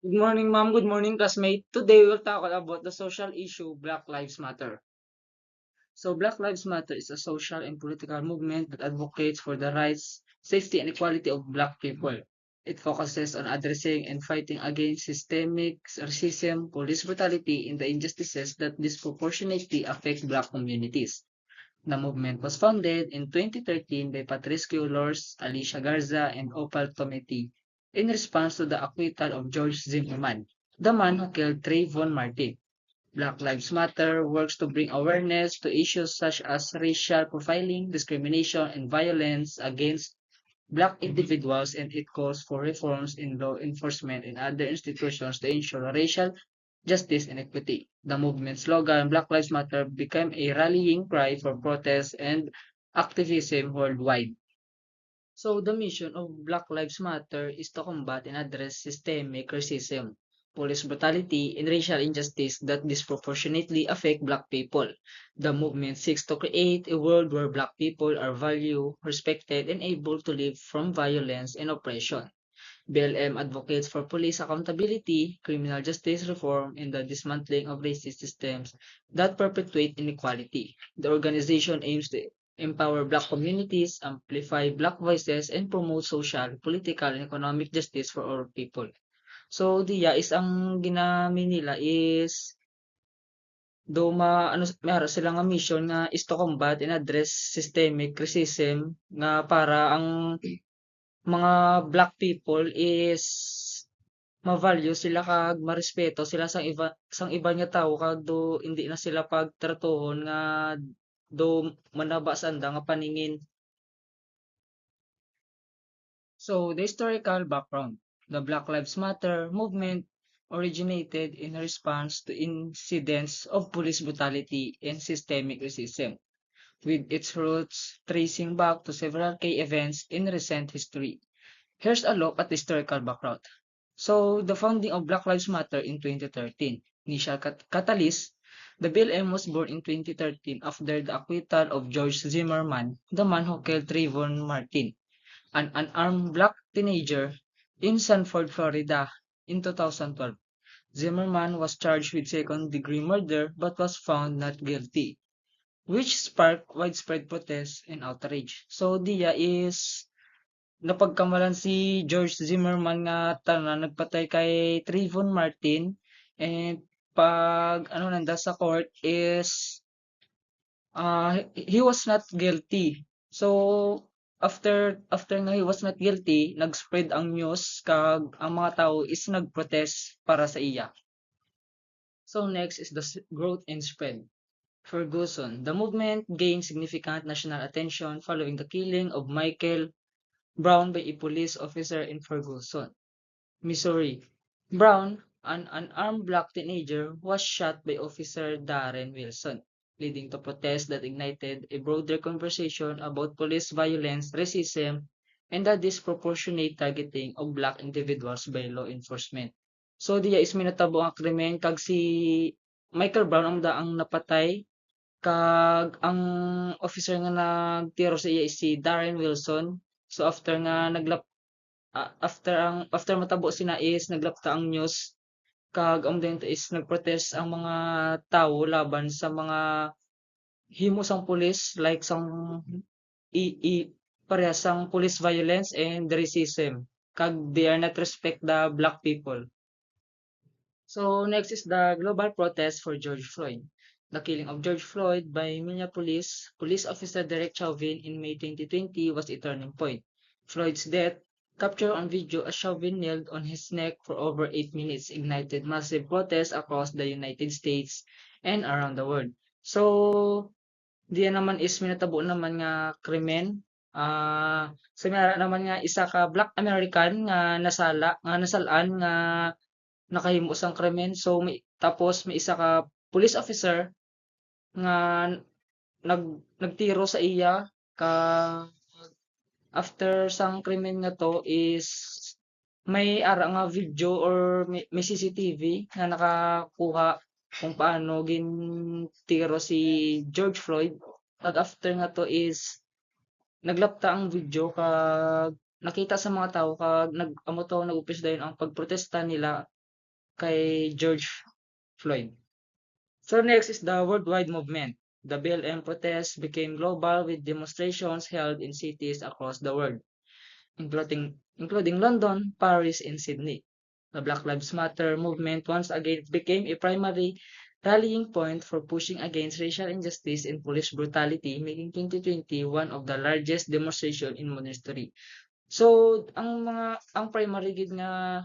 Good morning, ma'am. Good morning, classmate. Today we'll talk about the social issue Black Lives Matter. So, Black Lives Matter is a social and political movement that advocates for the rights, safety, and equality of Black people. It focuses on addressing and fighting against systemic racism, police brutality, and the injustices that disproportionately affect Black communities. The movement was founded in 2013 by Patrice Cullors, Alicia Garza, and Opal Tometi in response to the acquittal of George Zimmerman, the man who killed Trayvon Martin. Black Lives Matter works to bring awareness to issues such as racial profiling, discrimination, and violence against Black individuals, and it calls for reforms in law enforcement and other institutions to ensure racial justice and equity. The movement's slogan, Black Lives Matter, became a rallying cry for protest and activism worldwide. So the mission of Black Lives Matter is to combat and address systemic racism, police brutality, and racial injustice that disproportionately affect Black people. The movement seeks to create a world where Black people are valued, respected, and able to live from violence and oppression. BLM advocates for police accountability, criminal justice reform, and the dismantling of racist systems that perpetuate inequality. The organization aims to empower Black communities, amplify Black voices, and promote social, political, and economic justice for all people. So, diya is ang ginamit nila is do ano meron sila nga mission nga is to combat and address systemic racism nga para ang mga Black people is ma-value sila kag marespeto sila sang iba nga tawo kag do hindi na sila pagtratuhon nga do manaba sanda nga paningin. So, the historical background. The Black Lives Matter movement originated in response to incidents of police brutality and systemic racism, with its roots tracing back to several key events in recent history. Here's a look at the historical background. So, the founding of Black Lives Matter in 2013. Initial catalyst, the BLM was born in 2013 after the acquittal of George Zimmerman, the man who killed Trayvon Martin, an unarmed black teenager in Sanford, Florida, in 2012. Zimmerman was charged with second-degree murder but was found not guilty, which sparked widespread protest and outrage. So, diya is napagkamalan si George Zimmerman nga tanan nagpatay kay Trayvon Martin, and pag ano nanda sa court is he was not guilty. So after nga he was not guilty, nag-spread ang news kag ang mga tao is nagprotest para sa iya. So next is the growth and spread. Ferguson. The movement gained significant national attention following the killing of Michael Brown by a police officer in Ferguson, Missouri. Brown, an unarmed black teenager, was shot by Officer Darren Wilson, leading to protests that ignited a broader conversation about police violence, racism, and the disproportionate targeting of black individuals by law enforcement. So diya is minatabo ang krimen kag si Michael Brown ang daang napatay, kag ang officer nga nagtiro sa iya is si Darren Wilson. So after matabo sina is naglapta ang news kag amdeng is nagprotest ang mga tawo laban sa mga himo sang pulis like sang i, i parehas sang police violence and racism kag they are not respect the black people. So next is the global protest for George Floyd. The killing of George Floyd by Minneapolis police officer Derek Chauvin in May 2020 was a turning point. Floyd's death, captured on video as Chauvin knelt on his neck for over 8 minutes, ignited massive protests across the United States and around the world. So, diyan naman is minatabo naman nga krimen. Sa naman nga isa ka Black American nga nasalaan nga nakahimo sang krimen. So tapos may isa ka police officer nga nag nagtiro sa iya ka after sang krimen nga to is may ara nga video or may CCTV nga nakakuha kung paano gintiro si George Floyd. Kag after nga to is naglapta ang video kag nakita sa mga tao kag nag-amo to nag-umpisa dayon ang pagprotesta nila kay George Floyd. So next is the worldwide movement. The BLM protests became global with demonstrations held in cities across the world, including London, Paris, and Sydney. The Black Lives Matter movement once again became a primary rallying point for pushing against racial injustice and police brutality, making 2020 one of the largest demonstrations in modern history. So, ang primary gid nga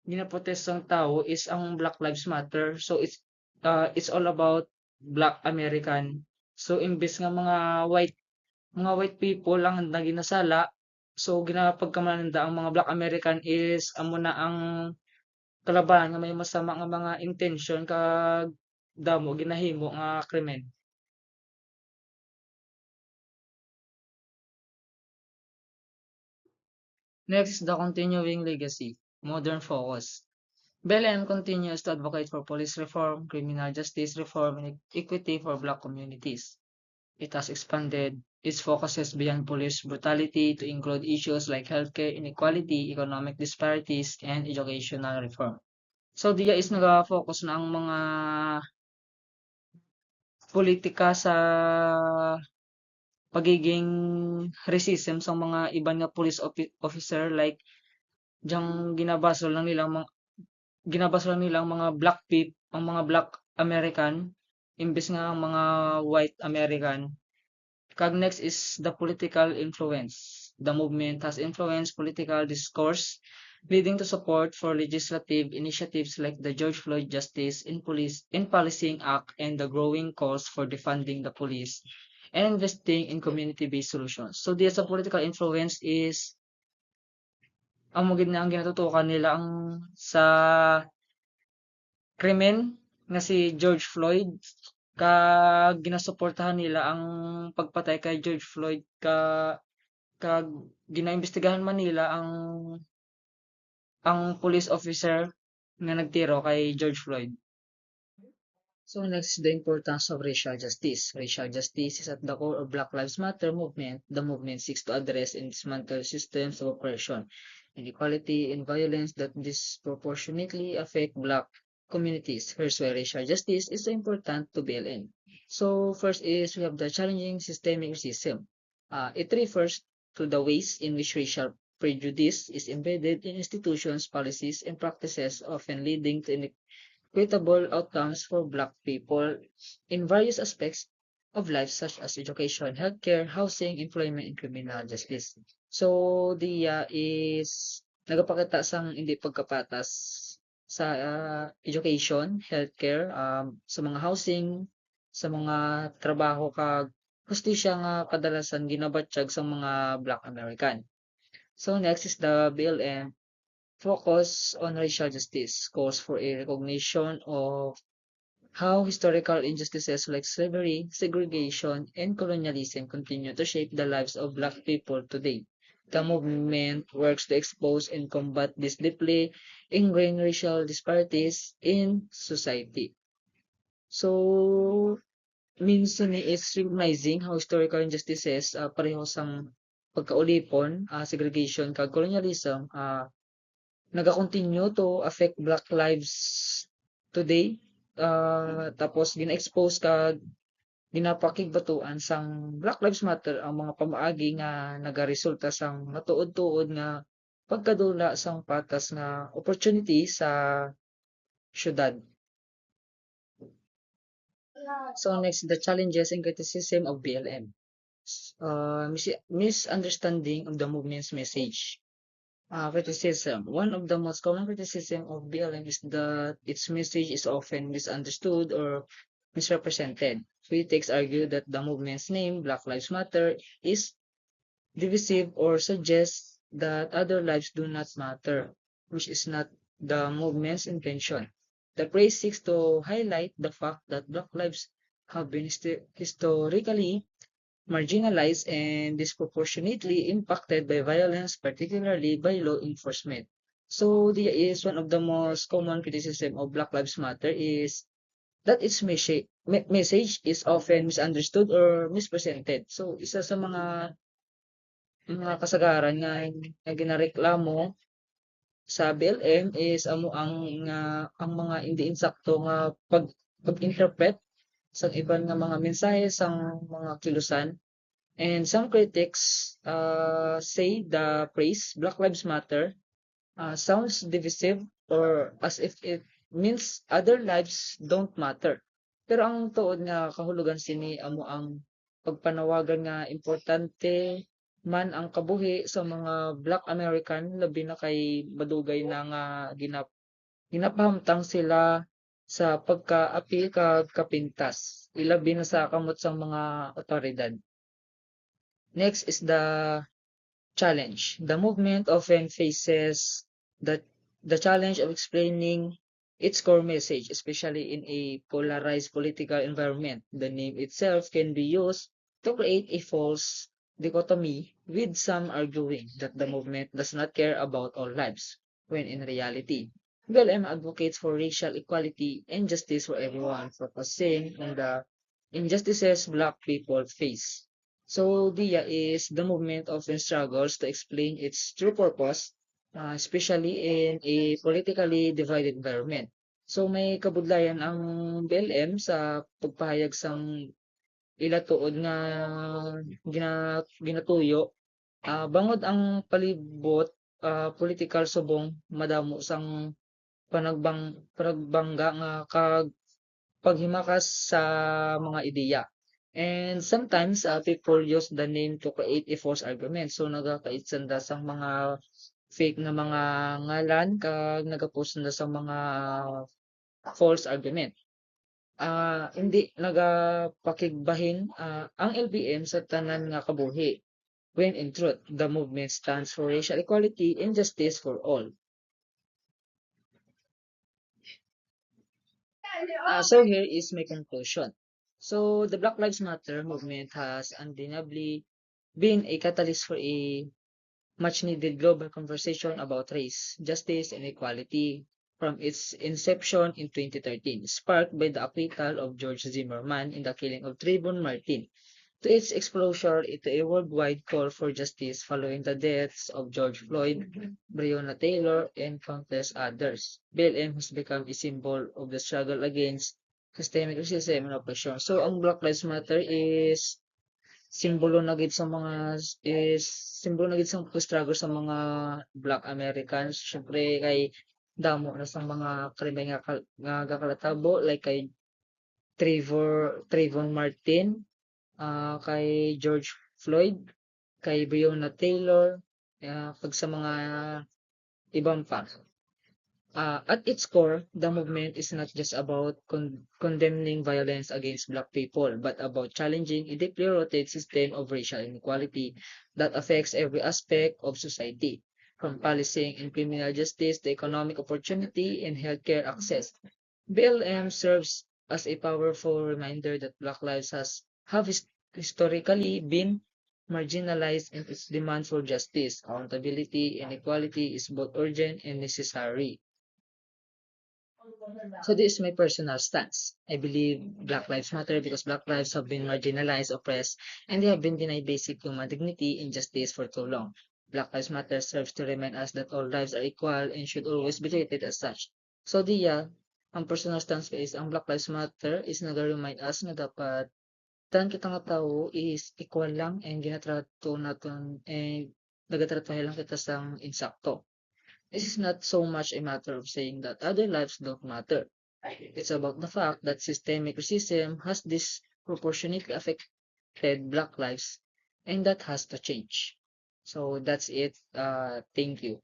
ginaprotestang tao is ang Black Lives Matter. So, it's all about Black American. So, imbes nga mga white people ang naginasala, so ginapagkamalanda ang mga Black American is amo na ang kalabanan nga may masama nga mga intensyon kag damo ginahimo nga krimen. Next is the continuing legacy, modern focus. BLM continues to advocate for police reform, criminal justice reform, and equity for Black communities. It has expanded its focuses beyond police brutality to include issues like healthcare inequality, economic disparities, and educational reform. So diya is naga-focus na ang mga politika sa pagiging racism sa mga iban nga police officer like diyang ginabasol lang nilang mga ang mga Black American imbes nga ang mga white American. Kag next is the political influence. The movement has influenced political discourse, leading to support for legislative initiatives like the George Floyd Justice in Policing Act and the growing calls for defunding the police and investing in community-based solutions. So diya sa political influence is ang mo gid na ang ginatutukan nila ang sa krimen nga si George Floyd kag ginasuportahan nila ang pagpatay kay George Floyd kag ginaimbestigahan man nila ang police officer nga nagtiro kay George Floyd. So next is the importance of racial justice. Racial justice is at the core of Black Lives Matter movement. The movement seeks to address and dismantle systems of oppression, inequality, and violence that disproportionately affect Black communities. Here's why racial justice is so important to BLM. So first is we have the challenging systemic racism. It refers to the ways in which racial prejudice is embedded in institutions, policies, and practices, often leading to equitable outcomes for Black people in various aspects of life such as education, healthcare, housing, employment, and criminal justice. So, diya is nagapakita sang hindi pagkapatas sa education, healthcare, sa mga housing, sa mga trabaho kag hustisya nga kadalasan ginabatsyag sa mga Black American. So next is the BLM focus on racial justice, calls for a recognition of how historical injustices like slavery, segregation, and colonialism continue to shape the lives of Black people today. The movement works to expose and combat these deeply ingrained racial disparities in society. So, minsan is recognizing how historical injustices pareho sang pagkaulipon, segregation, kag colonialism, naga-continue to affect Black lives today. Tapos gina-expose kag ginapakigbatuan sang Black Lives Matter ang mga pamaagi nga nagaresulta sang matuod-tuod nga pagkadula sang patas nga opportunity sa syudad. So next, the challenges and criticism of BLM. Misunderstanding of the movement's message. Criticism. One of the most common criticism of BLM is that its message is often misunderstood or misrepresented. Critics argue that the movement's name, Black Lives Matter, is divisive or suggests that other lives do not matter, which is not the movement's intention. The phrase seeks to highlight the fact that Black lives have been historically marginalized and disproportionately impacted by violence, particularly by law enforcement. So, is one of the most common criticism of Black Lives Matter is that its message is often misunderstood or mispresented. So, isa sa mga kasagaran nga ginareklamo Sa BLM is amo ang mga hindi insakto nga pag-interpret sa iban nga mga mensahe sang mga kilusan. And some critics say the phrase Black Lives Matter sounds divisive or as if it means other lives don't matter. Pero ang tuod nga kahulugan sini amo ang pagpanawagan nga importante man ang kabuhi sa mga Black American labi na kay madugay na nga ginapahamtang sila sa pagkaapi kag kapintas ilabi na sa kamot sang mga otoridad. Next is the challenge. The movement often faces the, the challenge of explaining its core message, especially in a polarized political environment. The name itself can be used to create a false dichotomy, with some arguing that the movement does not care about all lives, when in reality, BLM advocates for racial equality and justice for everyone, focusing on the injustices Black people face. So DIA is the movement often struggles to explain its true purpose, especially in a politically divided environment. So may kabudlayan ang BLM sa pagpahayag sang ila tuod nga ginatuyo. Bangod ang palibot political subong madamo sang panagbangga nga kag paghimakas sa mga ideya. And sometimes people use the name to create a false argument. So nagakait sanda sa mga fake na mga ngalan kag nagapost na sa mga false argument. Hindi nagapakigbahin ang LBM sa tanan nga kabuhi. When in truth, the movement stands for racial equality and justice for all. So here is my conclusion. So the Black Lives Matter movement has undeniably been a catalyst for a much needed global conversation about race, justice, and equality from its inception in 2013, sparked by the acquittal of George Zimmerman in the killing of Trayvon Martin, to its explosion into a worldwide call for justice following the deaths of George Floyd, Breonna Taylor, and countless others. BLM has become a symbol of the struggle against systemic racism and oppression. So, ang Black Lives Matter is simbolo na gid sa mga is simbolo na gid sa struggle sa mga Black Americans. Syempre kay damo na sa mga krimen nga gakalatabo like kay Trayvon Martin, kay George Floyd, kay Breonna Taylor, pag sa mga ibang pa. At its core, the movement is not just about condemning violence against Black people, but about challenging a deeply rooted system of racial inequality that affects every aspect of society, from policing and criminal justice to economic opportunity and healthcare access. BLM serves as a powerful reminder that Black lives have historically been marginalized, and its demand for justice, accountability, and equality is both urgent and necessary. So this is my personal stance. I believe Black Lives Matter because Black lives have been marginalized, oppressed, and they have been denied basic human dignity and justice for too long. Black Lives Matter serves to remind us that all lives are equal and should always be treated as such. So ang personal stance ko is ang Black Lives Matter is nag-remind us na dapat tanan kita nga tao is equal lang and ginatrato naton and nagatratahan lang kita sang insakto. This is not so much a matter of saying that other lives don't matter. It's about the fact that systemic racism has disproportionately affected Black lives, and that has to change. So that's it. Thank you.